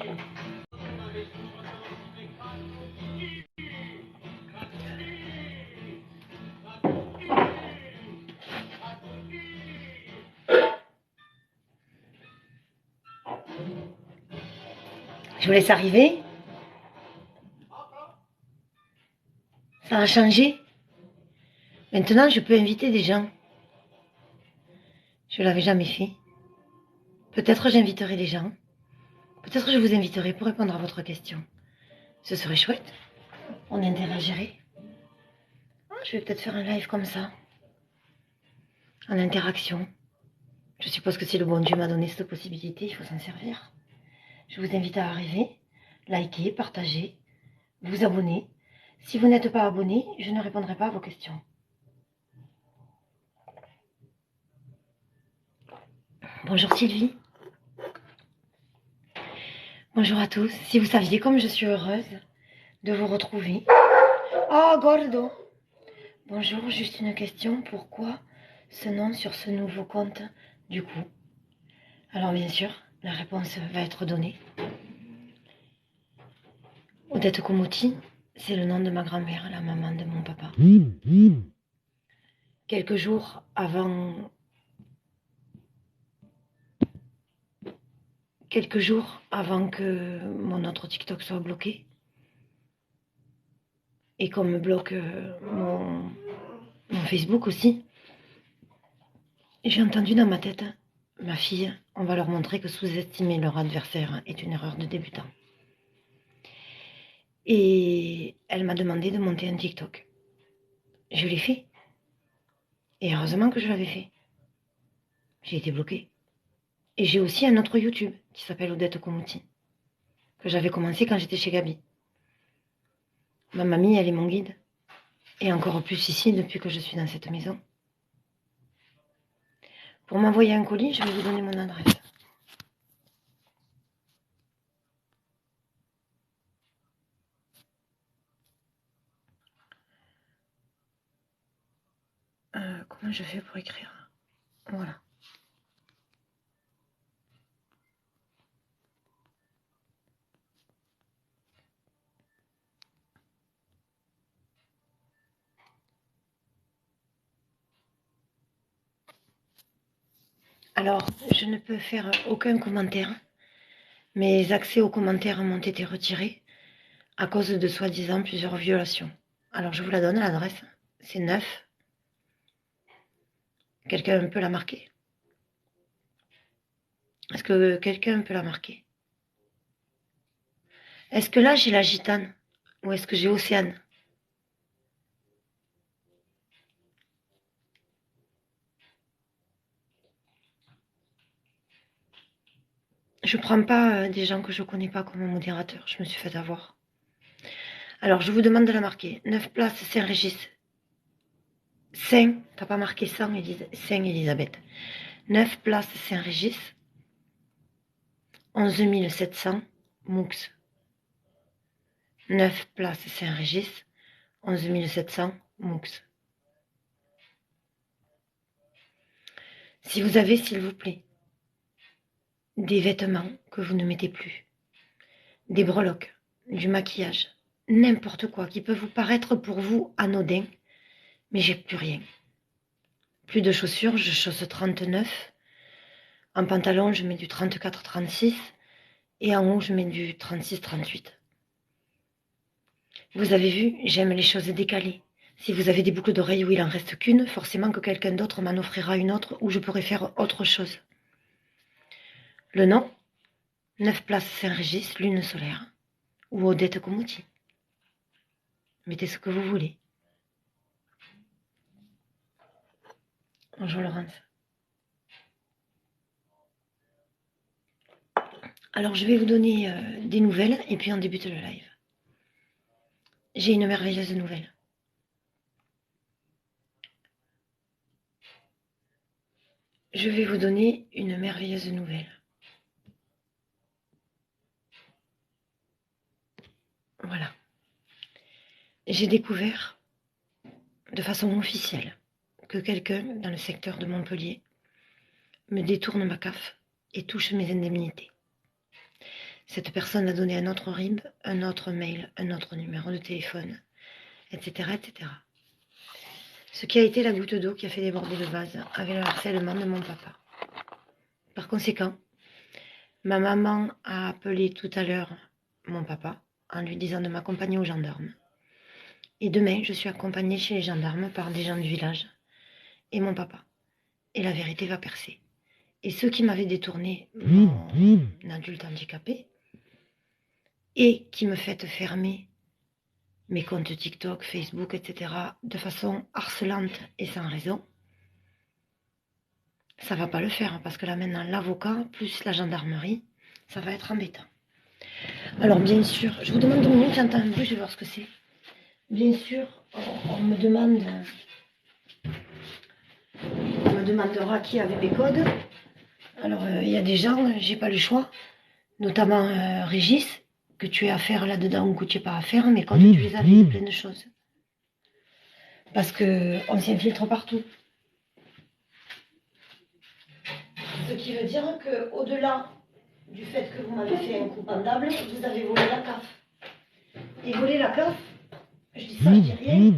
Je vous laisse arriver. Ça a changé. Maintenant, je peux inviter des gens. Je ne l'avais jamais fait. Peut-être j'inviterai des gens. Peut-être je vous inviterai pour répondre à votre question. Ce serait chouette. On interagirait. Je vais peut-être faire un live comme ça. En interaction. Je suppose que si le bon Dieu m'a donné cette possibilité, il faut s'en servir. Je vous invite à arriver, liker, partager, vous abonner. Si vous n'êtes pas abonné, je ne répondrai pas à vos questions. Bonjour Sylvie. Bonjour à tous. Si vous saviez comme je suis heureuse de vous retrouver. Oh, Gordo. Bonjour, juste une question. Pourquoi ce nom sur ce nouveau compte du coup? Alors bien sûr, la réponse va être donnée. Odette Komoti, c'est le nom de ma grand-mère, la maman de mon papa. Quelques jours avant que mon autre TikTok soit bloqué, et qu'on me bloque mon Facebook aussi, j'ai entendu dans ma tête, ma fille, on va leur montrer que sous-estimer leur adversaire est une erreur de débutant. Et elle m'a demandé de monter un TikTok. Je l'ai fait. Et heureusement que je l'avais fait. J'ai été bloquée. Et j'ai aussi un autre YouTube qui s'appelle Odette Komoti, que j'avais commencé quand j'étais chez Gabi. Ma mamie, elle est mon guide. Et encore plus ici depuis que je suis dans cette maison. Pour m'envoyer un colis, je vais vous donner mon adresse. Comment je fais pour écrire? Voilà. Alors, je ne peux faire aucun commentaire. Mes accès aux commentaires m'ont été retirés à cause de soi-disant plusieurs violations. Alors, je vous la donne, l'adresse. C'est 9. Quelqu'un peut la marquer? Est-ce que quelqu'un peut la marquer? Est-ce que là, j'ai la gitane? Ou est-ce que j'ai Océane? Je prends pas des gens que je connais pas comme modérateur. Je me suis fait avoir. Alors, je vous demande de la marquer. 9 place Saint-Régis. Saint, t'as pas marqué Saint-Élisabeth. 9 place Saint-Régis. 11 700 Moux. 9 place Saint-Régis. 11 700 Moux. Si vous avez, s'il vous plaît, des vêtements que vous ne mettez plus, des breloques, du maquillage, n'importe quoi qui peut vous paraître pour vous anodin, mais j'ai plus rien. Plus de chaussures, je chausse 39. En pantalon, je mets du 34-36. Et en haut, je mets du 36-38. Vous avez vu, j'aime les choses décalées. Si vous avez des boucles d'oreilles où il en reste qu'une, forcément que quelqu'un d'autre m'en offrira une autre où je pourrai faire autre chose. Le nom, 9 place Saint-Régis, lune solaire, ou Odette Komoti. Mettez ce que vous voulez. Bonjour Laurence. Alors je vais vous donner des nouvelles et puis on débute le live. J'ai une merveilleuse nouvelle. Je vais vous donner une merveilleuse nouvelle. Voilà. J'ai découvert de façon officielle que quelqu'un dans le secteur de Montpellier me détourne ma CAF et touche mes indemnités. Cette personne a donné un autre RIB, un autre mail, un autre numéro de téléphone, etc., etc. Ce qui a été la goutte d'eau qui a fait déborder le vase avec le harcèlement de mon papa. Par conséquent, ma maman a appelé tout à l'heure mon papa en lui disant de m'accompagner aux gendarmes. Et demain, je suis accompagnée chez les gendarmes par des gens du village et mon papa. Et la vérité va percer. Et ceux qui m'avaient détourné mon adulte handicapé et qui me fait fermer mes comptes TikTok, Facebook, etc. de façon harcelante et sans raison, ça va pas le faire parce que là maintenant l'avocat plus la gendarmerie, ça va être embêtant. Alors bien sûr, je vous demande 2 minutes, j'entends un bruit, je vais voir ce que c'est. Bien sûr, on me demandera qui avait mes codes. Alors il y a des gens, j'ai pas le choix, notamment Régis, que tu aies affaire là-dedans ou que tu n'aies pas affaire, mais quand tu les avais de plein de choses. Parce qu'on s'infiltre partout. Ce qui veut dire qu'au-delà du fait que vous m'avez fait un coup pendable, vous avez volé la CAF. Et voler la CAF, je dis ça, je dis rien.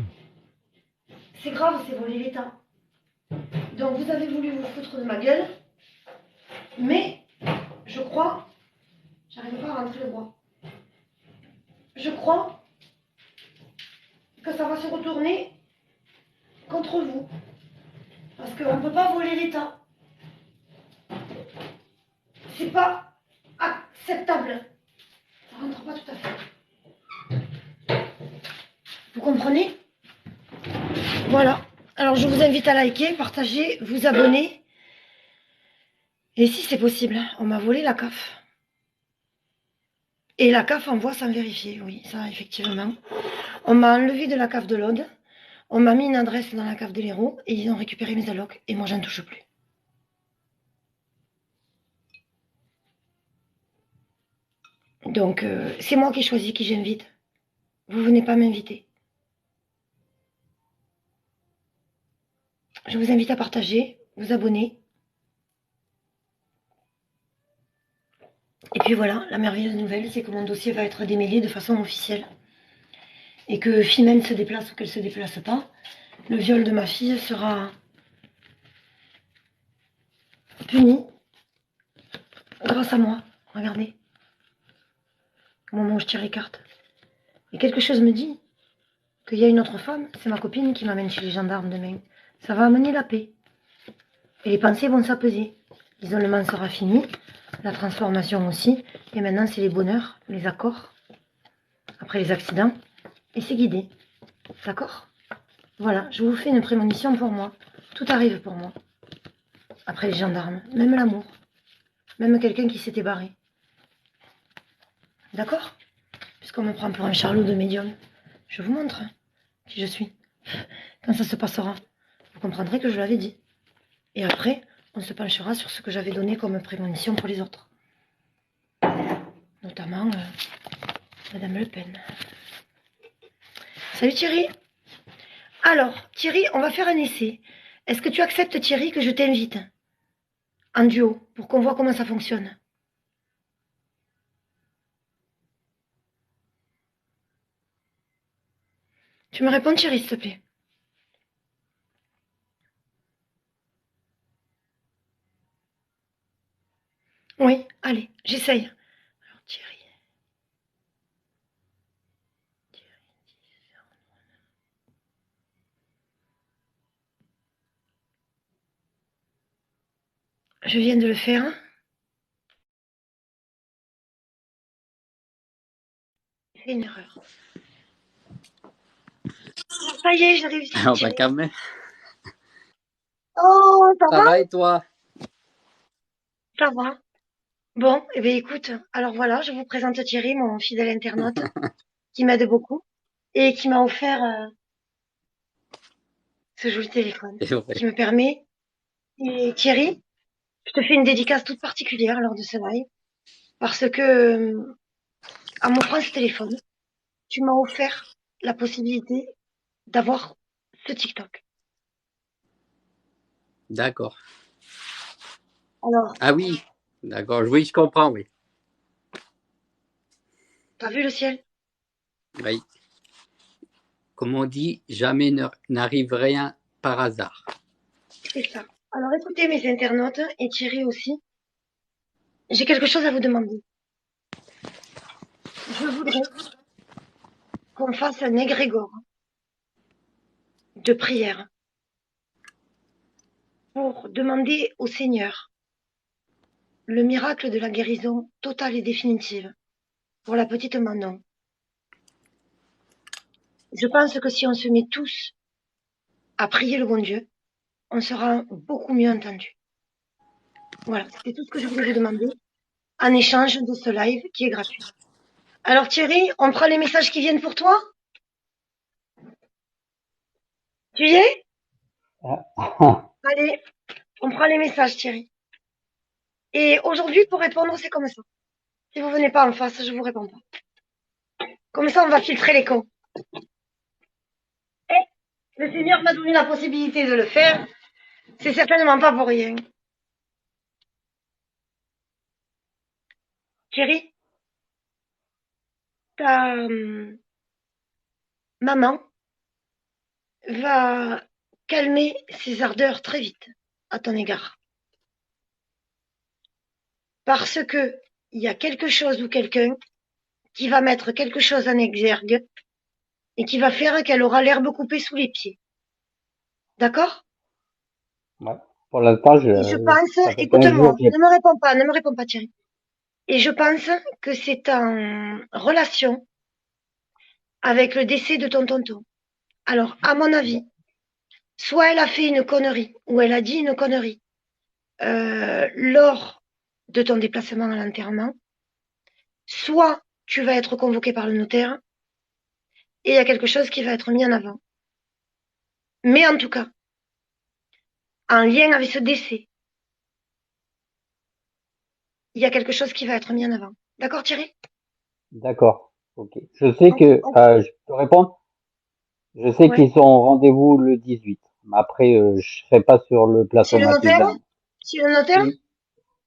C'est grave, c'est voler l'État. Donc vous avez voulu vous foutre de ma gueule, mais je crois, j'arrive pas à rentrer le bois. Je crois que ça va se retourner contre vous. Parce qu'on ne peut pas voler l'État. C'est pas acceptable. Ça rentre pas tout à fait. Vous comprenez? Voilà. Alors je vous invite à liker, partager, vous abonner. Et si c'est possible, on m'a volé la CAF. Et la CAF envoie sans vérifier, oui, ça effectivement. On m'a enlevé de la CAF de l'Aude, on m'a mis une adresse dans la CAF de l'Hérault et ils ont récupéré mes allocs et moi j'en touche plus. Donc c'est moi qui choisis qui j'invite. Vous venez pas m'inviter. Je vous invite à partager, vous abonner. Et puis voilà, la merveilleuse nouvelle, c'est que mon dossier va être démêlé de façon officielle. Et que Phimène se déplace ou qu'elle se déplace pas, le viol de ma fille sera puni grâce à moi. Regardez, au moment où je tire les cartes. Et quelque chose me dit qu'il y a une autre femme, c'est ma copine qui m'amène chez les gendarmes demain. Ça va amener la paix. Et les pensées vont s'apaiser. L'isolement sera fini, la transformation aussi. Et maintenant, c'est les bonheurs, les accords, après les accidents. Et c'est guidé. D'accord? Voilà, je vous fais une prémonition pour moi. Tout arrive pour moi. Après les gendarmes, même l'amour. Même quelqu'un qui s'était barré. D'accord? Puisqu'on me prend pour un charlot de médium. Je vous montre qui je suis. Quand ça se passera, vous comprendrez que je l'avais dit. Et après, on se penchera sur ce que j'avais donné comme prémonition pour les autres. Notamment Madame Le Pen. Salut Thierry. Alors, Thierry, on va faire un essai. Est-ce que tu acceptes, Thierry, que je t'invite en duo pour qu'on voit comment ça fonctionne? Tu me réponds, Thierry, s'il te plaît. Oui, allez, j'essaye. Alors, Thierry. Je viens de le faire. C'est une erreur. Ça y est, j'ai réussi, Alors, Thierry. quand même. Oh, ça Ça va? va et toi? Ça va. Bon, eh bien écoute, alors voilà, je vous présente Thierry, mon fidèle internaute, qui m'aide beaucoup et qui m'a offert ce joli téléphone, C'est vrai. qui me permet. Et Thierry, je te fais une dédicace toute particulière lors de ce live, parce que en m'offrant ce téléphone, tu m'as offert la possibilité d'avoir ce TikTok. D'accord. Alors, Ah oui, d'accord. Oui, je comprends, oui. T'as vu le ciel? Oui. Comme on dit, jamais n'arrive rien par hasard. C'est ça. Alors écoutez mes internautes et Thierry aussi, j'ai quelque chose à vous demander. Je voudrais qu'on fasse un égrégore de prière pour demander au Seigneur le miracle de la guérison totale et définitive pour la petite Manon. Je pense que si on se met tous à prier le bon Dieu, on sera beaucoup mieux entendus. Voilà, c'était tout ce que je voulais vous demander en échange de ce live qui est gratuit. Alors Thierry, on prend les messages qui viennent pour toi? Tu y es? Allez, on prend les messages Thierry. Et aujourd'hui, pour répondre, c'est comme ça. Si vous venez pas en face, je vous réponds pas. Comme ça, on va filtrer les cons. Eh, le Seigneur m'a donné la possibilité de le faire. C'est certainement pas pour rien. Thierry, ta maman va calmer ses ardeurs très vite à ton égard. Parce que il y a quelque chose ou quelqu'un qui va mettre quelque chose en exergue et qui va faire qu'elle aura l'herbe coupée sous les pieds. D'accord? Ouais. Pour l'instant, Et je pense, ça fait 15 écoute-moi, jours que j'ai. ne me réponds pas, Thierry. Et je pense que c'est en relation avec le décès de ton tonton. Alors, à mon avis, soit elle a fait une connerie, ou elle a dit une connerie, lors de ton déplacement à l'enterrement, soit tu vas être convoqué par le notaire, et il y a quelque chose qui va être mis en avant. Mais en tout cas, en lien avec ce décès, il y a quelque chose qui va être mis en avant. D'accord, Thierry? D'accord. Ok. Je sais que, je peux répondre? Je sais Ouais. qu'ils sont au rendez-vous le 18. Mais après, je serai pas sur le plateau C'est le notaire? Mathusalem. C'est le notaire? Oui,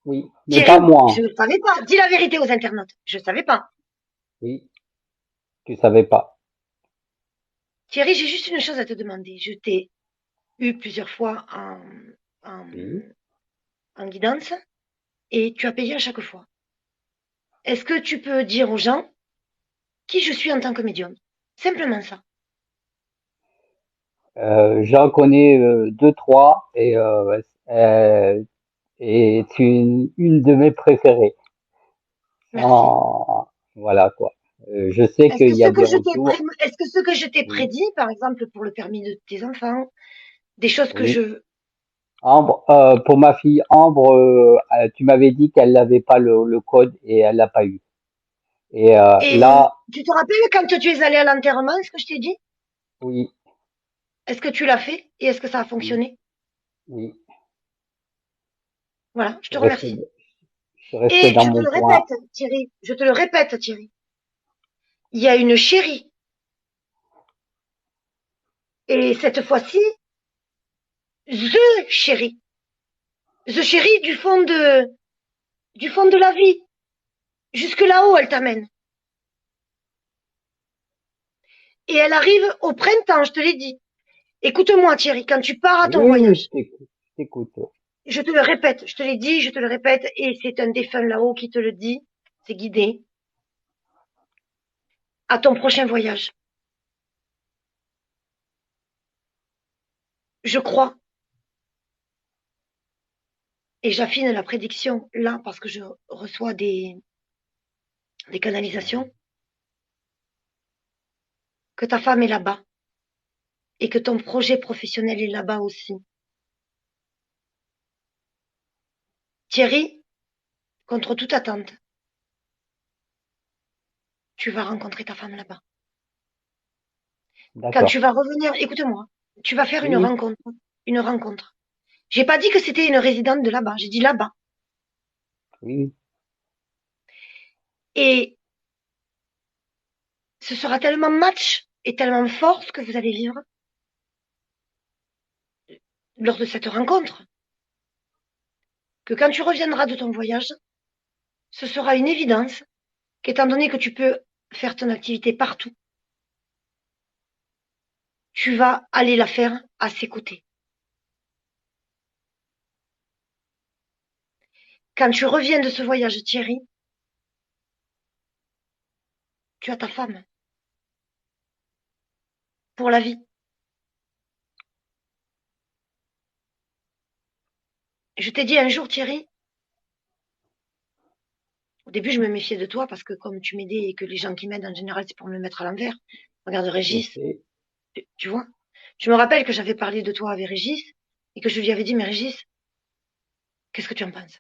oui. Mais pas Thierry, je moi. ne savais pas. Dis la vérité aux internautes. Je ne savais pas. Oui, tu savais pas. Thierry, j'ai juste une chose à te demander. Je t'ai eu plusieurs fois en, Oui. en guidance et tu as payé à chaque fois. Est-ce que tu peux dire aux gens qui je suis en tant que médium? Simplement ça. J'en connais deux, trois et c'est une de mes préférées. Merci. Voilà quoi. Je sais Est-ce que qu'il y ce a que des je t'ai retours. est-ce que ce que je t'ai Oui, prédit, par exemple pour le permis de tes enfants, des choses que oui. je... Ambre, pour ma fille Ambre, tu m'avais dit qu'elle n'avait pas le code et elle l'a pas eu. Et Et là, tu te rappelles quand tu es allé à l'enterrement, ce que je t'ai dit? oui, Est-ce que tu l'as fait et est-ce que ça a oui, fonctionné? oui, Voilà, je je te suis resté, remercie. je suis resté Et dans je te mon le coin. répète, Thierry, je te le répète, Thierry, il y a une chérie. Et cette fois-ci, the chérie. The chérie du fond de la vie. Jusque là-haut, elle t'amène. Et elle arrive au printemps, je te l'ai dit. Écoute-moi, Thierry, quand tu pars à Oui, ton oui, oui, voyage, je t'écoute. je te le répète, je te l'ai dit, je te le répète, et c'est un défunt là-haut qui te le dit, c'est guidé, à ton prochain voyage. Je crois, et j'affine la prédiction là, parce que je reçois des canalisations, que ta femme est là-bas, et que ton projet professionnel est là-bas aussi. Thierry, contre toute attente, tu vas rencontrer ta femme là-bas. Quand tu D'accord. vas revenir, écoute-moi, tu vas faire une Oui, rencontre, une rencontre. J'ai pas dit que c'était une résidente de là-bas, j'ai dit là-bas. oui, oui. Et ce sera tellement match et tellement fort ce que vous allez vivre lors de cette rencontre, que quand tu reviendras de ton voyage, ce sera une évidence qu'étant donné que tu peux faire ton activité partout, tu vas aller la faire à ses côtés. Quand tu reviens de ce voyage, Thierry, tu as ta femme pour la vie. Je t'ai dit un jour, Thierry, au début, je me méfiais de toi parce que comme tu m'aidais et que les gens qui m'aident en général, c'est pour me mettre à l'envers. Regarde Je Régis, sais. tu vois. Je me rappelle que j'avais parlé de toi avec Régis et que je lui avais dit, mais Régis, qu'est-ce que tu en penses?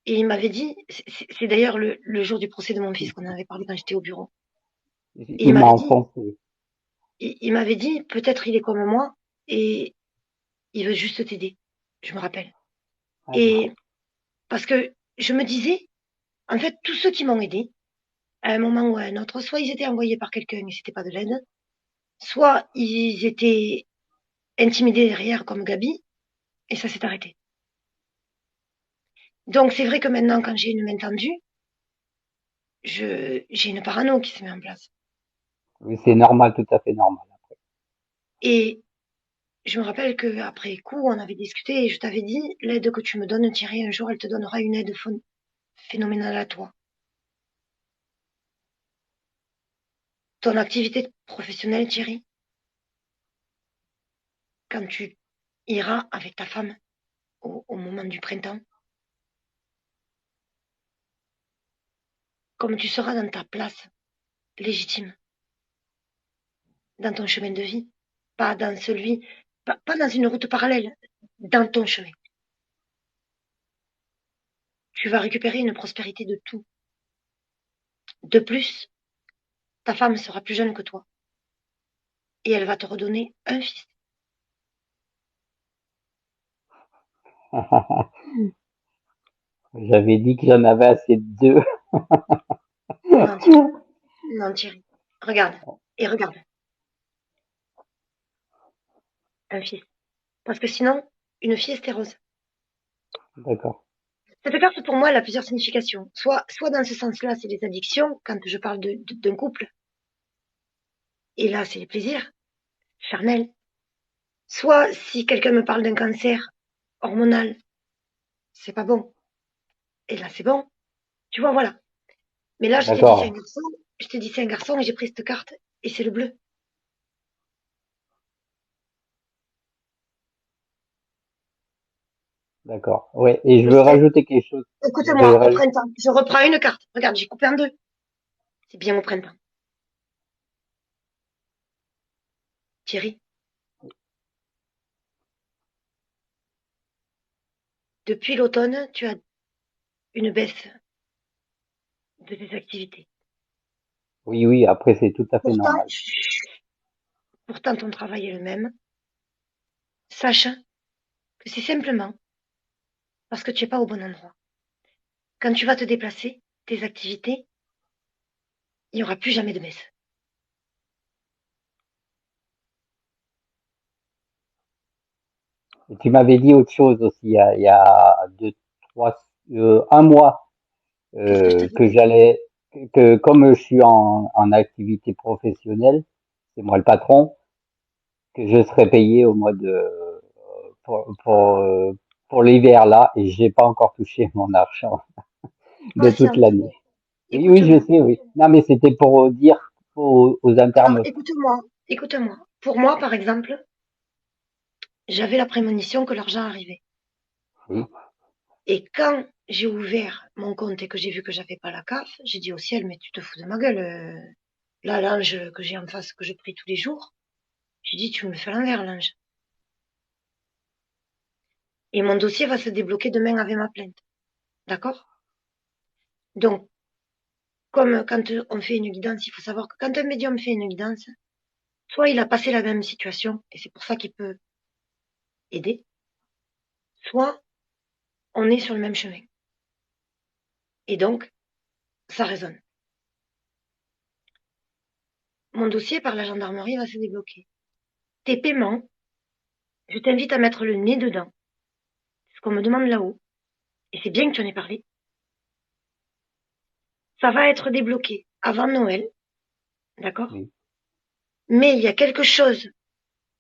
Et il m'avait dit, c'est d'ailleurs le jour du procès de mon fils qu'on en avait parlé quand j'étais au bureau. Et Il m'a enfoncé. il m'avait dit, peut-être il est comme moi et il veut juste t'aider. Je me rappelle. D'accord. Et parce que je me disais, en fait, tous ceux qui m'ont aidé, à un moment ou à un autre, soit ils étaient envoyés par quelqu'un et c'était pas de l'aide, soit ils étaient intimidés derrière comme Gabi, et ça s'est arrêté. Donc c'est vrai que maintenant, quand j'ai une main tendue, j'ai une parano qui se met en place. Oui, c'est normal, tout à fait normal. Et je me rappelle qu'après coup, on avait discuté et je t'avais dit, l'aide que tu me donnes, Thierry, un jour, elle te donnera une aide phénoménale à toi. Ton activité professionnelle, Thierry, quand tu iras avec ta femme au moment du printemps, comme tu seras dans ta place légitime, dans ton chemin de vie, pas dans celui, pas dans une route parallèle, dans ton chemin. Tu vas récupérer une prospérité de tout. De plus, ta femme sera plus jeune que toi et elle va te redonner un fils. J'avais dit que j'en avais assez de deux. Non, Thierry. Non, Thierry. Regarde. Et regarde. Un fils. Parce que sinon, une fille est stérose. D'accord. Cette carte, pour moi, elle a plusieurs significations. Soit dans ce sens-là, c'est les addictions, quand je parle d'un couple. Et là, c'est les plaisirs charnels. Soit si quelqu'un me parle d'un cancer hormonal, c'est pas bon. Et là, c'est bon. Tu vois, voilà. Mais là, je t'ai dit c'est un D'accord. garçon. Je t'ai dit c'est un garçon et j'ai pris cette carte et c'est le bleu. D'accord. Ouais. Et je Le veux ciel. rajouter quelque chose. Je veux Écoute-moi, au rajouter. printemps. Je reprends une carte. Regarde, j'ai coupé en deux. C'est bien au printemps. Thierry, depuis l'automne, tu as une baisse de tes activités. Oui, oui. Après, c'est tout à fait Pourtant, normal. pourtant ton travail est le même. Sache que c'est simplement parce que tu n'es pas au bon endroit. Quand tu vas te déplacer, tes activités, il n'y aura plus jamais de baisse. Et tu m'avais dit autre chose aussi. Il y a deux, trois, un mois Qu'est-ce que je t'avais que dit? que comme je suis en activité professionnelle, c'est moi le patron, que je serai payé au mois de pour pour, euh, pour l'hiver là, et j'ai pas encore touché mon argent de toute Patiente. l'année. Oui, oui, je Écoute-moi. sais, oui. Non, mais c'était pour dire aux Alors, internautes. écoute-moi. Écoute-moi. Pour moi, par exemple, j'avais la prémonition que l'argent arrivait. Oui, Et quand j'ai ouvert mon compte et que j'ai vu que j'avais pas la CAF, j'ai dit au ciel, mais tu te fous de ma gueule. Là, l'ange que j'ai en face, que je prie tous les jours, j'ai dit, tu me le fais à l'envers, l'ange. Et mon dossier va se débloquer demain avec ma plainte. D'accord? Donc, comme quand on fait une guidance, il faut savoir que quand un médium fait une guidance, soit il a passé la même situation, et c'est pour ça qu'il peut aider, soit on est sur le même chemin. Et donc, ça résonne. Mon dossier par la gendarmerie va se débloquer. Tes paiements, je t'invite à mettre le nez dedans. C'est ce qu'on me demande là-haut. Et c'est bien que tu en aies parlé. Ça va être débloqué avant Noël. D'accord? Oui. Mais il y a quelque chose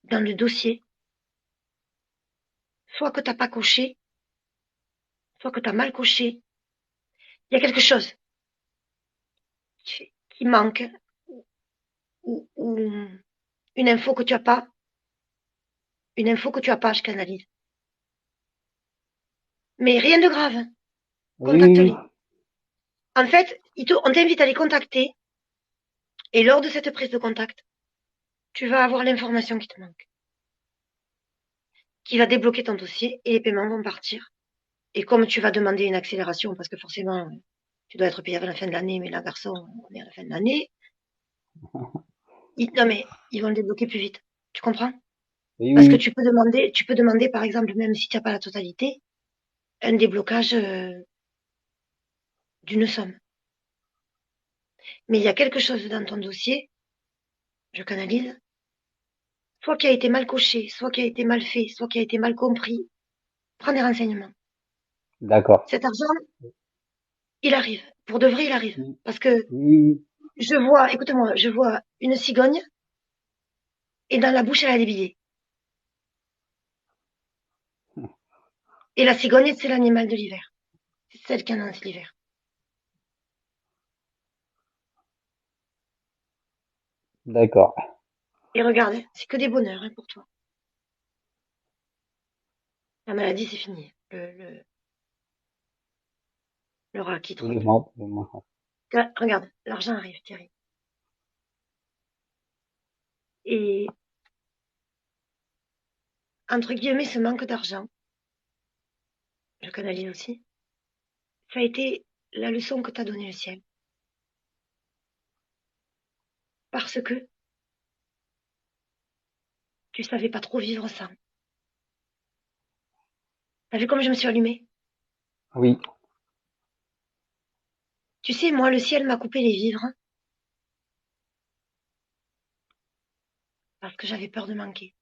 dans le dossier, soit que t'as pas coché, soit que t'as mal coché. Il y a quelque chose qui manque ou une info que tu as pas, une info que tu as pas, je canalise. Mais rien de grave, hein. Oui, oui, oui. Contacte-les. En fait, on t'invite à les contacter et lors de cette prise de contact, tu vas avoir l'information qui te manque, qui va débloquer ton dossier et les paiements vont partir. Et comme tu vas demander une accélération, parce que forcément, tu dois être payé avant la fin de l'année, mais là, garçon, on est à la fin de l'année. Non, mais ils vont le débloquer plus vite. Tu comprends? Oui, Parce que oui. tu peux demander, par exemple, même si tu n'as pas la totalité, un déblocage d'une somme. Mais il y a quelque chose dans ton dossier, je canalise, soit qui a été mal coché, soit qui a été mal fait, soit qui a été mal compris. Prends des renseignements. D'accord. Cet argent, il arrive. Pour de vrai, il arrive. Oui, Parce que oui, je vois, écoute-moi, je vois une cigogne et dans la bouche, elle a des billets. Et la cigogne, c'est l'animal de l'hiver. C'est celle qui annonce l'hiver. d'accord. Et regarde, c'est que des bonheurs hein, pour toi. La maladie, c'est fini. Le rat qui Oui, le trotte. menton, le menton. Regarde, l'argent arrive, Thierry. Et entre guillemets, ce manque d'argent, je canalise aussi, ça a été la leçon que t'a donnée le ciel. Parce que tu savais pas trop vivre sans. T'as vu comme je me suis allumée? Oui. Tu sais, moi, le ciel m'a coupé les vivres parce que j'avais peur de manquer.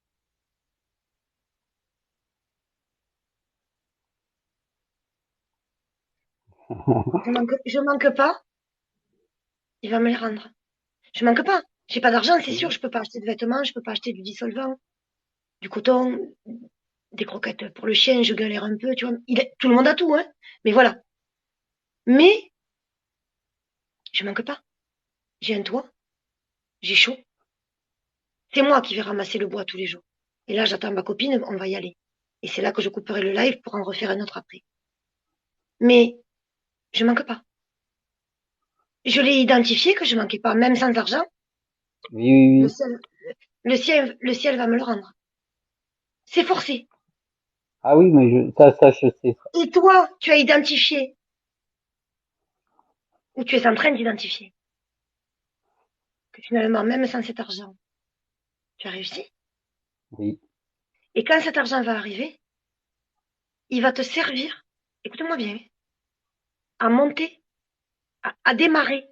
Je manque pas, il va me les rendre. Je manque pas. J'ai pas d'argent, c'est sûr, Oui. je peux pas acheter de vêtements, je peux pas acheter du dissolvant, du coton, des croquettes pour le chien, je galère un peu, tu vois. Tout le monde a tout, hein. Mais voilà. Mais je manque pas. J'ai un toit, j'ai chaud. C'est moi qui vais ramasser le bois tous les jours. Et là, j'attends ma copine, on va y aller. Et c'est là que je couperai le live pour en refaire un autre après. Mais je manque pas. Je l'ai identifié que je manquais pas, même sans argent. Oui, oui, Le oui. ciel, le ciel va me le rendre. C'est forcé. Ah oui, mais ça, je sais. Et toi, tu as identifié, ou tu es en train d'identifier, que finalement, même sans cet argent, tu as réussi. Oui. Et quand cet argent va arriver, il va te servir, écoute-moi bien, à monter, à démarrer,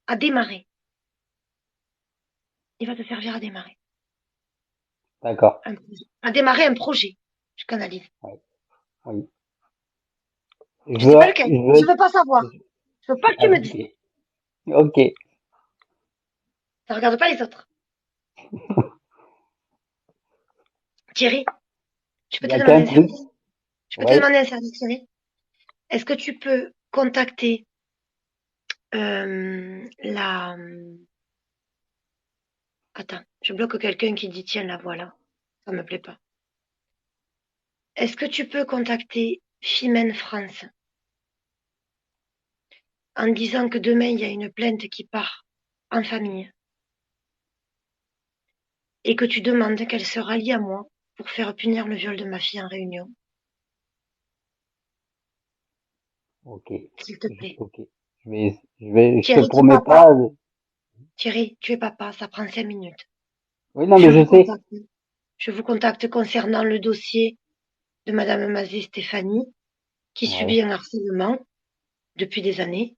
à démarrer. Il va te servir à démarrer. D'accord. À démarrer un projet. Je canalise. Oui. Oui. Je sais pas lequel. Je Je veux pas savoir. veux, Je veux pas que tu ah, me ok. dises. Ok. Ça regarde pas les autres. Thierry, je peux Il y te a demander qu'un un truc. service. Je peux te Ouais. demander un service, Thierry. Est-ce que tu peux contacter la... Attends, je bloque quelqu'un qui dit tiens la voilà. Ça me plaît pas. Est-ce que tu peux contacter Fimen France en disant que demain il y a une plainte qui part en famille et que tu demandes qu'elle se rallie à moi pour faire punir le viol de ma fille en réunion, Ok. s'il te plaît. Ok. Je te Thierry, tu es promets papa. pas. Thierry, tu es papa, ça prend 5 minutes. Oui, non, Je mais je vous sais. contacte. Je vous contacte concernant le dossier de Madame Mazé Stéphanie, qui Ouais. subit un harcèlement depuis des années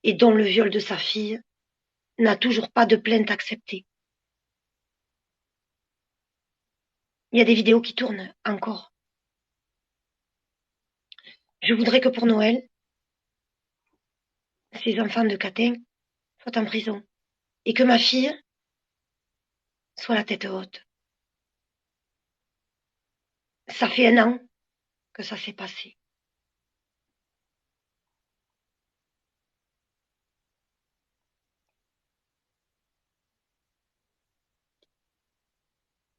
et dont le viol de sa fille n'a toujours pas de plainte acceptée. Il y a des vidéos qui tournent encore. Je voudrais que pour Noël, ces enfants de Catin soient en prison. et que ma fille soit la tête haute. Ça fait 1 an que ça s'est passé.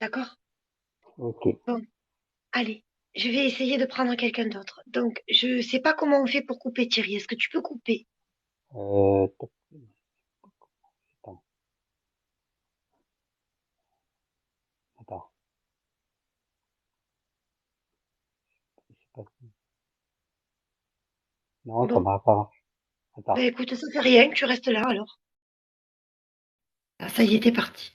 D'accord? Ok. Bon, allez, je vais essayer de prendre quelqu'un d'autre. Donc, je sais pas comment on fait pour couper, Thierry. Est-ce que tu peux couper? Tac, attends, attends. Je sais pas si- Non, ça Bon, marche pas. ben Attends. écoute, ça fait rien, tu restes là alors. Ah, ça y est, t'es parti.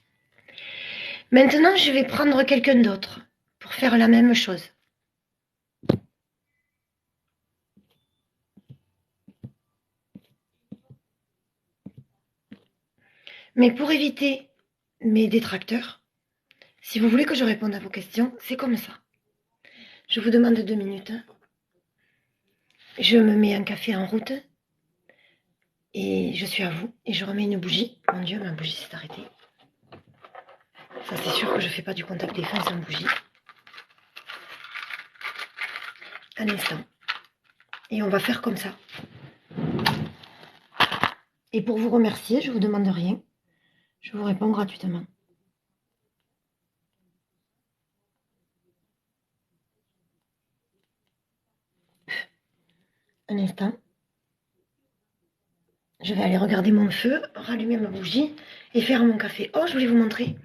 Maintenant, je vais prendre quelqu'un d'autre pour faire la même chose. Mais pour éviter mes détracteurs, si vous voulez que je réponde à vos questions, c'est comme ça. Je vous demande 2 minutes. Je me mets un café en route et je suis à vous. Et je remets une bougie. Mon Dieu, ma bougie s'est arrêtée. Ça, c'est sûr que je fais pas du contact défense sans bougie. Un instant. Et on va faire comme ça. Et pour vous remercier, je vous demande rien. Je vous réponds gratuitement. Un instant. Je vais aller regarder mon feu, rallumer ma bougie et faire mon café. Oh, je voulais vous montrer.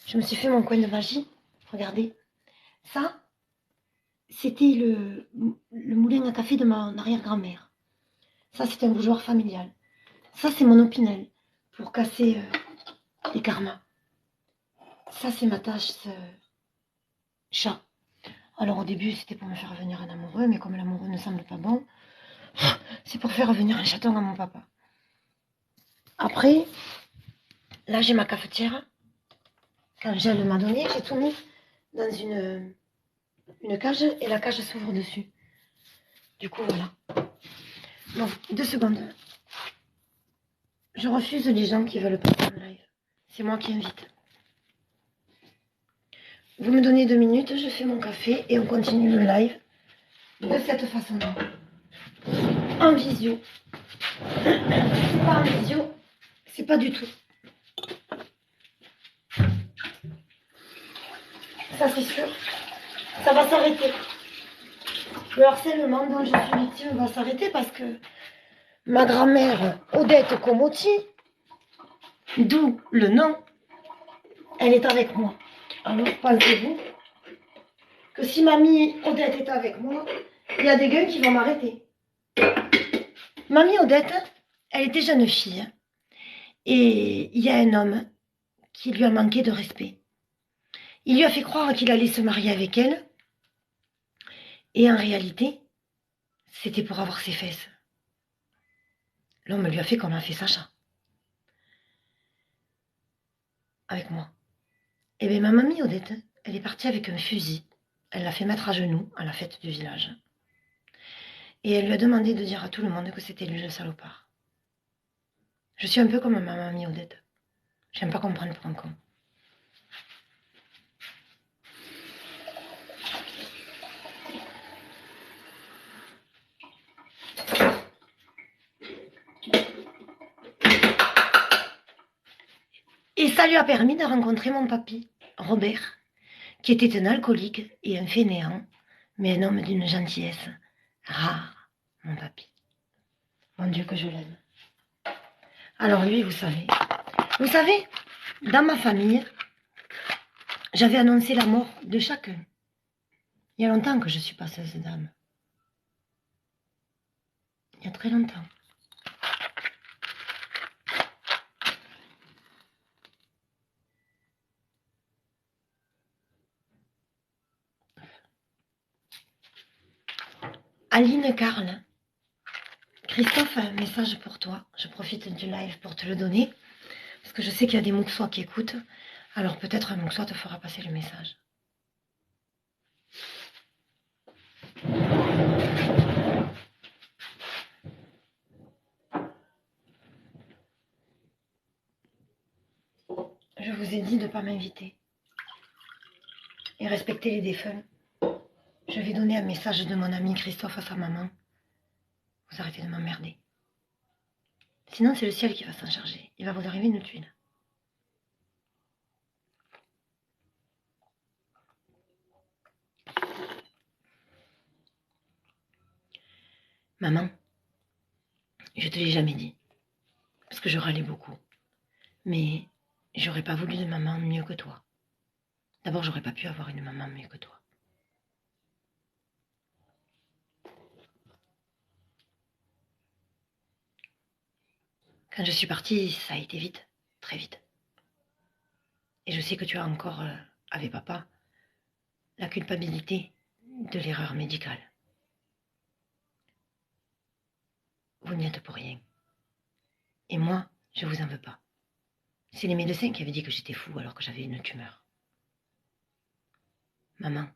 Je me suis fait mon coin de magie. Regardez. Ça, c'était le moulin à café de mon arrière-grand-mère. Ça, c'est un bougeoir familial. Ça, c'est mon opinel pour casser les karmas. Ça, c'est ma tâche chat. Alors, au début, c'était pour me faire venir un amoureux, mais comme l'amoureux ne semble pas bon, c'est pour faire revenir un chaton à mon papa. Après, là, j'ai ma cafetière. Quand Gel m'a donné, j'ai tout mis dans une cage et la cage s'ouvre dessus. Du coup, voilà. Bon, 2 secondes. Je refuse les gens qui veulent pas faire le live. C'est moi qui invite. Vous me donnez 2 minutes, je fais mon café et on continue le live de cette façon-là. En visio. C'est pas en visio, c'est pas du tout. Ça, c'est sûr. Ça va s'arrêter. Le harcèlement dont je suis victime va s'arrêter parce que ma grand-mère, Odette Comotti, d'où le nom, elle est avec moi. Alors, pensez-vous que si mamie Odette est avec moi, il y a des gars qui vont m'arrêter. Mamie Odette, elle était jeune fille. Et il y a un homme qui lui a manqué de respect. Il lui a fait croire qu'il allait se marier avec elle. Et en réalité, c'était pour avoir ses fesses. L'homme lui a fait comme a fait Sacha. Avec moi. Et bien ma mamie Odette, elle est partie avec un fusil. Elle l'a fait mettre à genoux à la fête du village. Et elle lui a demandé de dire à tout le monde que c'était lui le salopard. Je suis un peu comme ma mamie Odette. J'aime pas comprendre pour un con. Et ça lui a permis de rencontrer mon papy, Robert, qui était un alcoolique et un fainéant, mais un homme d'une gentillesse rare, mon papy. Mon Dieu que je l'aime. Alors lui, vous savez, dans ma famille, j'avais annoncé la mort de chacun. Il y a longtemps que je suis passeuse d'âme. Il y a très longtemps. Aline Carl, Christophe a un message pour toi. Je profite du live pour te le donner. Parce que je sais qu'il y a des Mouxois qui écoutent. Alors peut-être un Mouxois te fera passer le message. vous ai dit de ne pas m'inviter. Et respecter les défunts. Je vais donner un message de mon ami Christophe à sa maman. Vous arrêtez de m'emmerder. Sinon, c'est le ciel qui va s'en charger. Il va vous arriver une tuile. Maman, je te l'ai jamais dit. Parce que je râlais beaucoup. Mais j'aurais pas voulu de maman mieux que toi. D'abord, j'aurais pas pu avoir une maman mieux que toi. Quand je suis partie, ça a été vite, très vite. Et je sais que tu as encore, avec papa, la culpabilité de l'erreur médicale. Vous n'y êtes pour rien. Et moi, je vous en veux pas. C'est les médecins qui avaient dit que j'étais fou alors que j'avais une tumeur. Maman.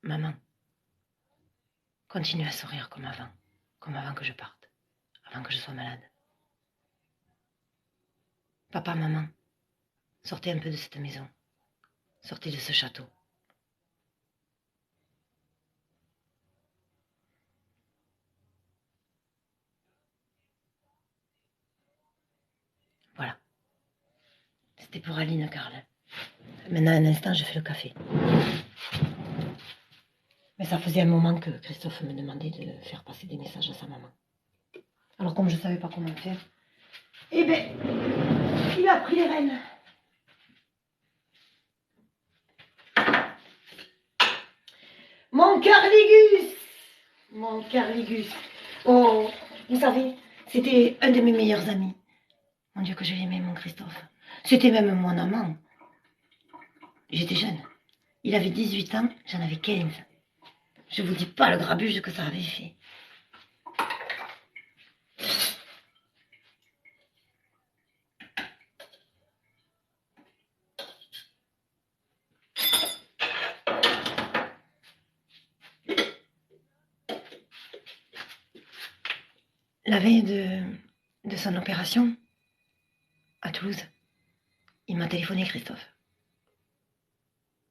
Maman. Continue à sourire comme avant que je parte, avant que je sois malade. Papa, maman, sortez un peu de cette maison. Sortez de ce château. Voilà. C'était pour Aline, Carl. Maintenant, un instant, je fais le café. Mais ça faisait un moment que Christophe me demandait de faire passer des messages à sa maman. Alors, comme je ne savais pas comment faire, eh ben, il a pris les rênes. Mon Carligus! Mon Carligus! Oh, vous savez, c'était un de mes meilleurs amis. Mon Dieu que je l'aimais, mon Christophe. C'était même mon amant. J'étais jeune. Il avait 18 ans, j'en avais 15. Je vous dis pas le grabuge que ça avait fait. La veille de son opération, à Toulouse, il m'a téléphoné, Christophe.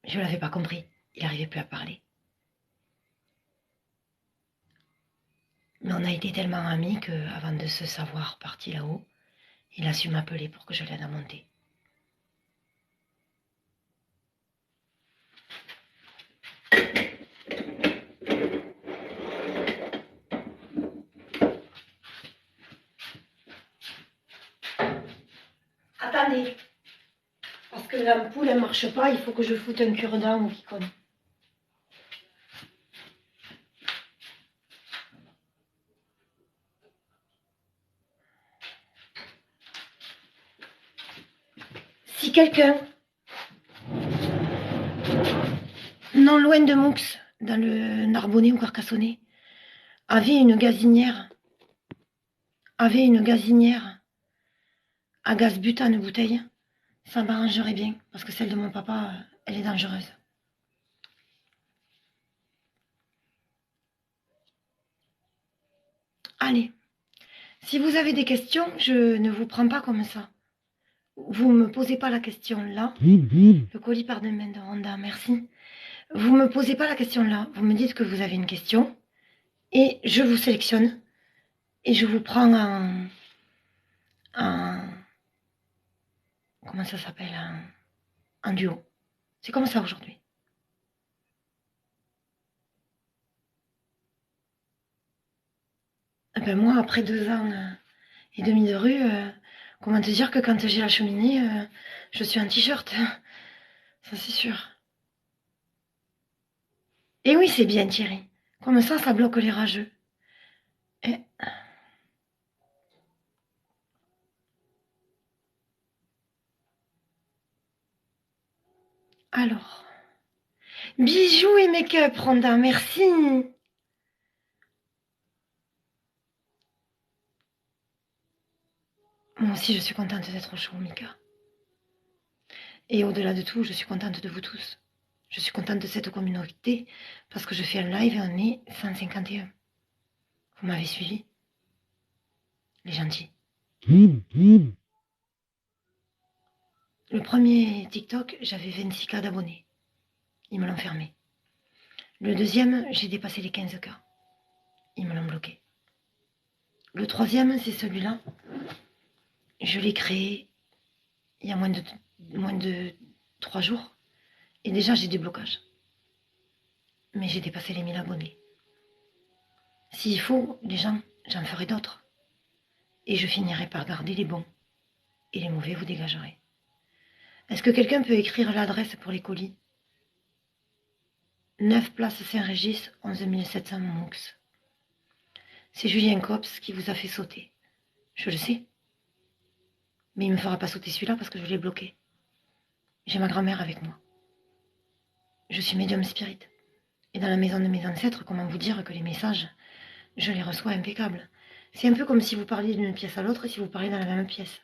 Je ne l'avais pas compris. Il n'arrivait plus à parler. Mais on a été tellement amis qu'avant de se savoir parti là-haut, il a su m'appeler pour que je l'aide à monter. Attendez, parce que l'ampoule elle marche pas, il faut que je foute un cure-dent au Kikon. Si quelqu'un, non loin de Moux, dans le Narbonnais ou Carcassonnet, avait une gazinière à gaz butane bouteille, ça m'arrangerait bien, parce que celle de mon papa, elle est dangereuse. Allez, si vous avez des questions, je ne vous prends pas comme ça. Vous ne me posez pas la question là. Le colis par demain de Ronda, merci. Vous ne me posez pas la question là. Vous me dites que vous avez une question et je vous sélectionne et je vous prends comment ça s'appelle, en duo. C'est comme ça aujourd'hui. Ben moi, après 2 ans et demi de rue, comment te dire que quand j'ai la cheminée, je suis en t-shirt. Ça, c'est sûr. Et oui, c'est bien, Thierry. Comme ça bloque les rageux. Et... alors, bijoux et make-up, Randa, merci. Moi aussi, je suis contente d'être au show, Mika. Et au-delà de tout, je suis contente de vous tous. Je suis contente de cette communauté parce que je fais un live et on est 151. Vous m'avez suivi? Les gentils. Le premier TikTok, j'avais 26K d'abonnés. Ils me l'ont fermé. Le deuxième, j'ai dépassé les 15K. Ils me l'ont bloqué. Le troisième, c'est celui-là. Je l'ai créé il y a moins de 3 jours. Et déjà, j'ai des blocages. Mais j'ai dépassé les 1000 abonnés. S'il faut, les gens, j'en ferai d'autres. Et je finirai par garder les bons. Et les mauvais, vous dégagerez. Est-ce que quelqu'un peut écrire l'adresse pour les colis? 9 place Saint-Régis, 11 700 Moux. C'est Julien Cops qui vous a fait sauter. Je le sais. Mais il ne me fera pas sauter celui-là parce que je l'ai bloqué. J'ai ma grand-mère avec moi. Je suis médium spirit. Et dans la maison de mes ancêtres, comment vous dire que les messages, je les reçois impeccables. C'est un peu comme si vous parliez d'une pièce à l'autre et si vous parliez dans la même pièce.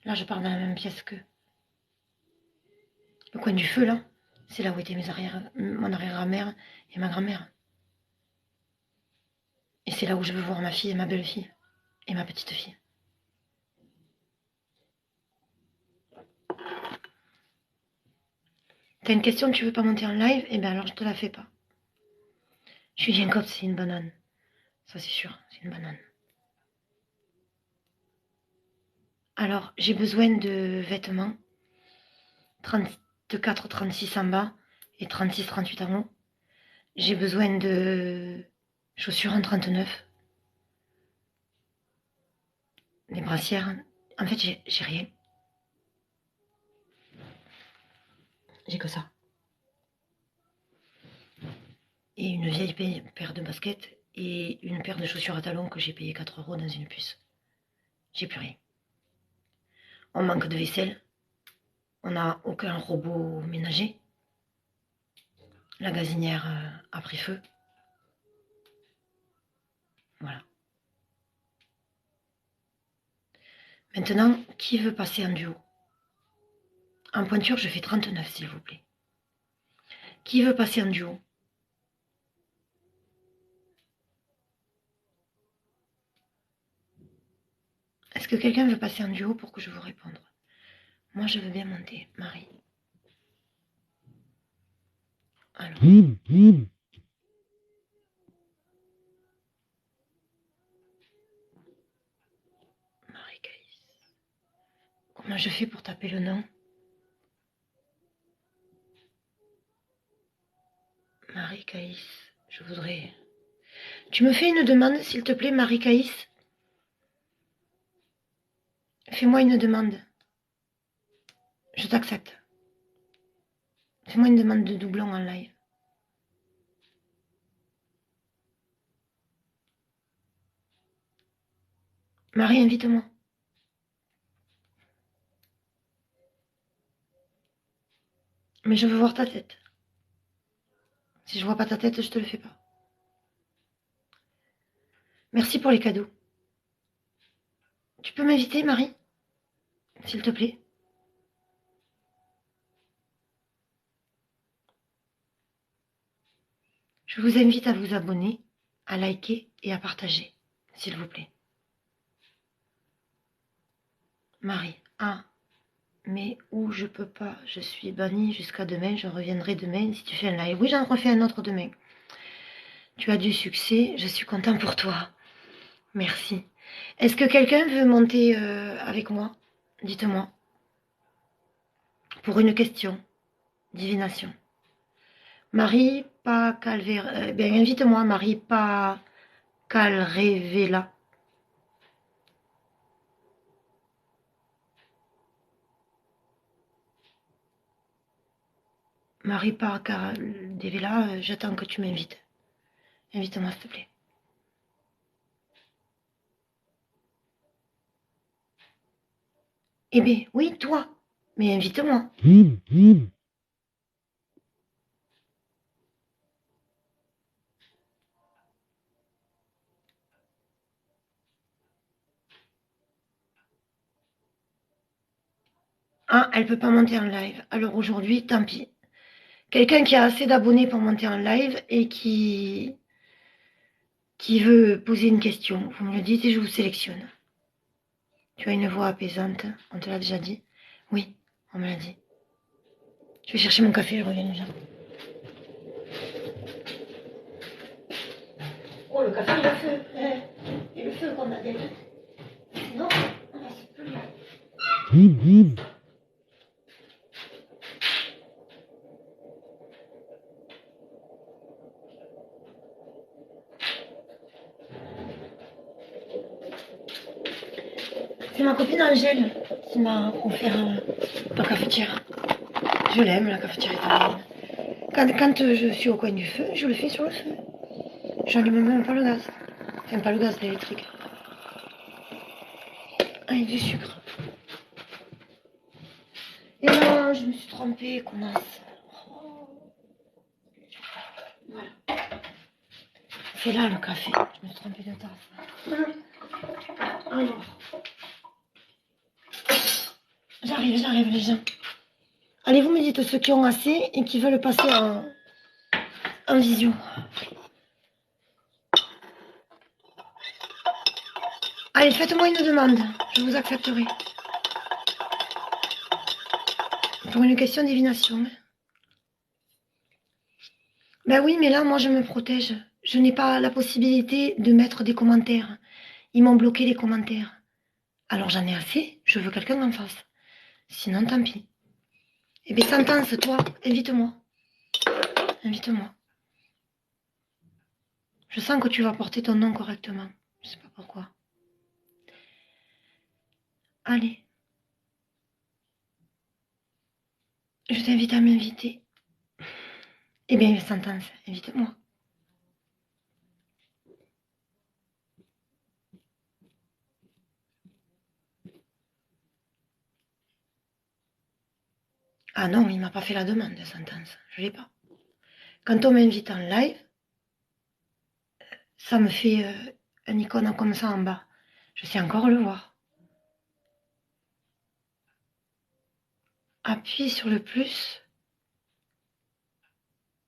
Là, je parle dans la même pièce qu'eux. Le coin du feu, là, c'est là où étaient mon arrière-grand-mère et ma grand-mère. Et c'est là où je veux voir ma fille et ma belle-fille. Et ma petite-fille. T'as une question, tu veux pas monter en live? Eh bien alors je te la fais pas. Julien Cops, c'est une banane. Ça c'est sûr, c'est une banane. Alors, j'ai besoin de vêtements. 34, 36 en bas et 36, 38 en haut. J'ai besoin de chaussures en 39. Des brassières. En fait, j'ai rien. J'ai que ça. Et une vieille paire de baskets et une paire de chaussures à talons que j'ai payé 4 € dans une puce. J'ai plus rien. On manque de vaisselle. On n'a aucun robot ménager. La gazinière a pris feu. Voilà. Maintenant, qui veut passer en duo? En pointure, je fais 39, s'il vous plaît. Qui veut passer en duo? Est-ce que quelqu'un veut passer en duo pour que je vous réponde? Moi, je veux bien monter. Marie. Alors. Marie-Caïs. Comment je fais pour taper le nom? Marie-Caïs. Je voudrais... Tu me fais une demande, s'il te plaît, Marie-Caïs? Fais-moi une demande. Je t'accepte. Fais-moi une demande de doublon en live. Marie, invite-moi. Mais je veux voir ta tête. Si je vois pas ta tête, je te le fais pas. Merci pour les cadeaux. Tu peux m'inviter, Marie? S'il te plaît. Je vous invite à vous abonner, à liker et à partager, s'il vous plaît. Marie. Ah, mais où je peux pas, je suis bannie jusqu'à demain, je reviendrai demain si tu fais un live. Oui, j'en refais un autre demain. Tu as du succès, je suis content pour toi. Merci. Est-ce que quelqu'un veut monter avec moi? Dites-moi. Pour une question. Divination. Marie pas Calvera. Bien, invite-moi, Marie pas Calrevela. Marie pas Calvela, j'attends que tu m'invites. Invite-moi, s'il te plaît. Eh bien, oui, toi. Mais invite-moi. Ah, elle peut pas monter en live. Alors aujourd'hui, tant pis. Quelqu'un qui a assez d'abonnés pour monter en live et qui veut poser une question, vous me le dites et je vous sélectionne. Tu as une voix apaisante, on te l'a déjà dit? Oui, On me l'a dit. Je vais chercher mon café, je reviens déjà. Oh, le café, il a feu. Et le feu qu'on a déjà. Sinon, on va se plus. C'est ma copine Angèle qui m'a offert la cafetière. Je l'aime, la cafetière italienne. Quand je suis au coin du feu, je le fais sur le feu. J'allume même pas le gaz. Enfin, pas le gaz, l'électrique. Avec du sucre. Et non, je me suis trompée, connasse. Oh. Voilà. C'est là le café. Je me suis trompée de tasse. Alors. J'arrive les gens. Allez, vous me dites ceux qui ont assez et qui veulent passer en visio. Allez, faites-moi une demande. Je vous accepterai. Pour une question de divination. Ben oui, mais là, moi, je me protège. Je n'ai pas la possibilité de mettre des commentaires. Ils m'ont bloqué les commentaires. Alors j'en ai assez, je veux quelqu'un d'en face. Sinon, tant pis. Eh bien, Sentence, toi, invite-moi. Invite-moi. Je sens que tu vas porter ton nom correctement. Je sais pas pourquoi. Allez. Je t'invite à m'inviter. Eh bien, Sentence, invite-moi. Ah non, il m'a pas fait la demande de Sentence. Je l'ai pas. Quand on m'invite en live, ça me fait un icône comme ça en bas. Je sais encore le voir. Appuie sur le plus.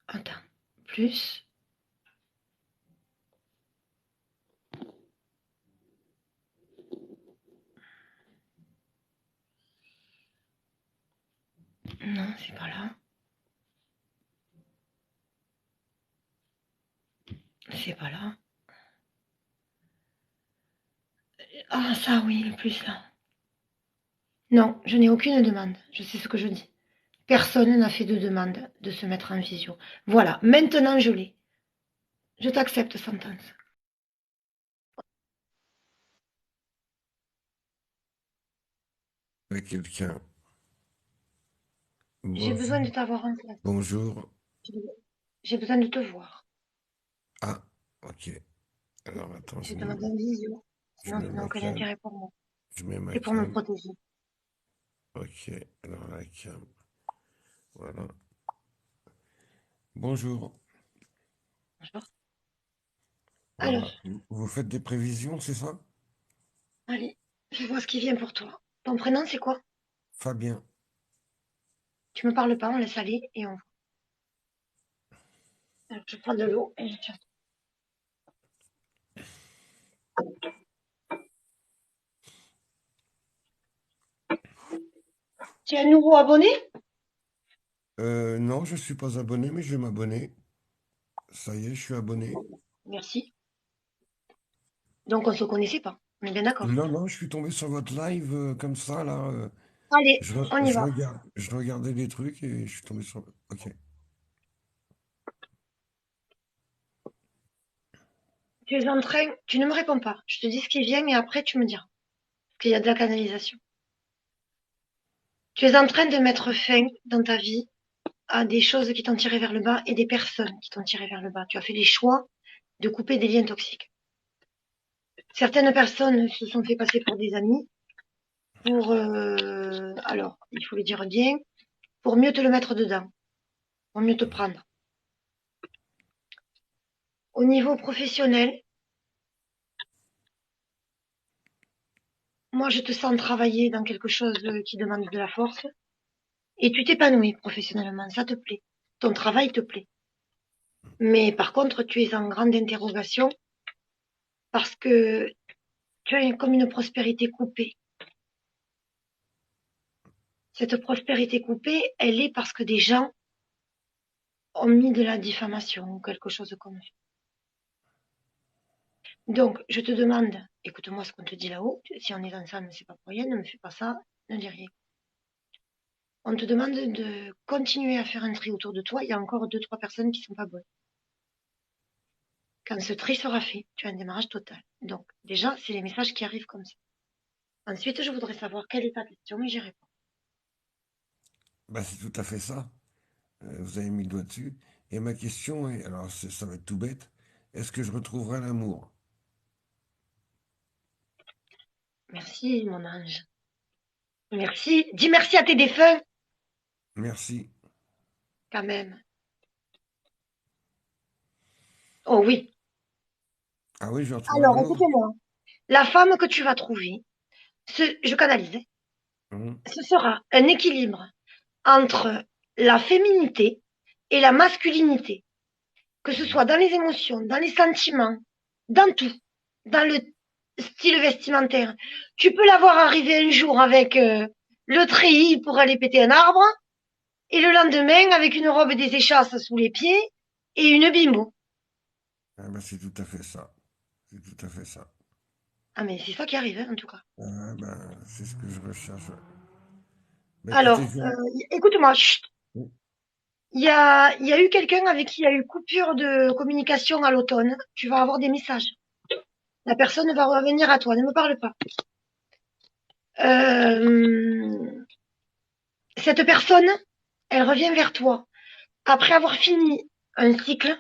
Attends. Plus. Non, c'est pas là. C'est pas là. Ah, ça, oui, le plus là. Non, je n'ai aucune demande. Je sais ce que je dis. Personne n'a fait de demande de se mettre en visio. Voilà, maintenant je l'ai. Je t'accepte, Sentence. Avec quelqu'un. J'ai besoin Bonjour. de t'avoir en face. Bonjour. J'ai besoin de te voir. Ah, ok. Alors attends, Je demande en visio. je Sinon, mets ça n'a ma aucun cam. intérêt pour moi. Je mets ma Et pour me cam. protéger. Ok, alors la cam. Voilà. Bonjour. Bonjour. Alors, Voilà. Vous faites des prévisions, c'est ça? allez, je vois ce qui vient pour toi. Ton prénom, c'est quoi? Fabien. Tu me parles pas, on laisse aller et on voit. Alors, je prends de l'eau et je tire. Tu es un nouveau abonné? Non, je suis pas abonné, mais je vais m'abonner. Ça y est, je suis abonné. Merci. Donc, on se connaissait pas. On est bien d'accord. Non, non, je suis tombé sur votre live comme ça, là. Allez, on y va. Je regardais des trucs et je suis tombé sur... Ok. Tu es en train, tu ne me réponds pas. Je te dis ce qui vient et après tu me diras. Parce qu'il y a de la canalisation. Tu es en train de mettre fin dans ta vie à des choses qui t'ont tiré vers le bas et des personnes qui t'ont tiré vers le bas. Tu as fait les choix de couper des liens toxiques. Certaines personnes se sont fait passer pour des amis pour, alors, il faut le dire bien, pour mieux te le mettre dedans, pour mieux te prendre. Au niveau professionnel, moi je te sens travailler dans quelque chose qui demande de la force et tu t'épanouis professionnellement, ça te plaît. Ton travail te plaît. Mais par contre, tu es en grande interrogation parce que tu as comme une prospérité coupée. Cette prospérité coupée, elle est parce que des gens ont mis de la diffamation ou quelque chose comme ça. Donc, je te demande, écoute-moi ce qu'on te dit là-haut. Si on est ensemble, c'est pas pour rien, ne me fais pas ça, ne dis rien. On te demande de continuer à faire un tri autour de toi. Il y a encore 2-3 personnes qui sont pas bonnes. Quand ce tri sera fait, tu as un démarrage total. Donc, déjà, c'est les messages qui arrivent comme ça. Ensuite, je voudrais savoir quelle est ta question et j'y réponds. Bah, c'est tout à fait ça. Vous avez mis le doigt dessus. Et ma question est, alors ça va être tout bête, est-ce que je retrouverai l'amour? Merci, mon ange. Merci. Dis merci à tes défunts, Merci. quand même. Oh oui. Ah oui, je vais retrouver Alors, l'amour? écoutez-moi. La femme que tu vas trouver, je canalise, Mhm. ce sera un équilibre entre la féminité et la masculinité. Que ce soit dans les émotions, dans les sentiments, dans tout, dans le style vestimentaire. Tu peux la voir arriver un jour avec le treillis pour aller péter un arbre, et le lendemain avec une robe des échasses sous les pieds et une bimbo. Ah bah, c'est tout à fait ça. C'est tout à fait ça. Ah mais c'est ça qui arrive, hein, en tout cas. Ah ben, c'est ce que je recherche. Ouais. Bah, écoutez, Alors, écoute-moi, chut. Il y a eu quelqu'un avec qui il y a eu coupure de communication à l'automne. Tu vas avoir des messages. La personne va revenir à toi. Ne me parle pas. Euh, Cette personne, elle revient vers toi après avoir fini un cycle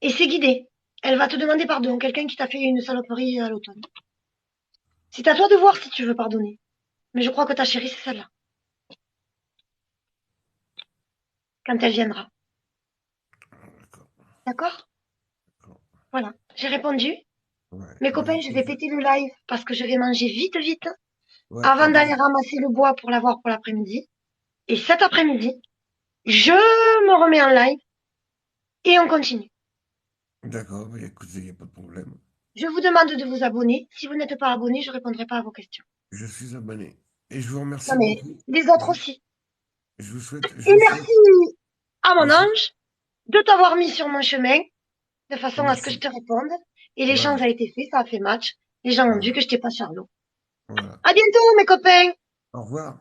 et c'est guidé. Elle va te demander pardon. Quelqu'un qui t'a fait une saloperie à l'automne. C'est à toi de voir si tu veux pardonner. Mais je crois que ta chérie, c'est celle-là. Quand elle viendra. d'accord, D'accord? d'accord. Voilà. J'ai répondu. Ouais, Mes bah, copains, je vais péter le live parce que je vais manger vite, vite ouais, avant bah, d'aller ramasser le bois pour l'avoir pour l'après-midi. Et cet après-midi, je me remets en live et on continue. d'accord, bah, écoutez, il n'y a pas de problème. Je vous demande de vous abonner. Si vous n'êtes pas abonné, je répondrai pas à vos questions. Je suis abonné. Et je vous Non, remercie mais beaucoup. les autres Je, aussi. je vous souhaite, je Et vous souhaite, merci à mon merci, ange de t'avoir mis sur mon chemin de façon à ce que je merci. te réponde. Et l'échange Voilà, a été fait, ça a fait match. Les gens ont vu voilà, que je n'étais pas Charlot. voilà. À bientôt, mes copains! Au revoir.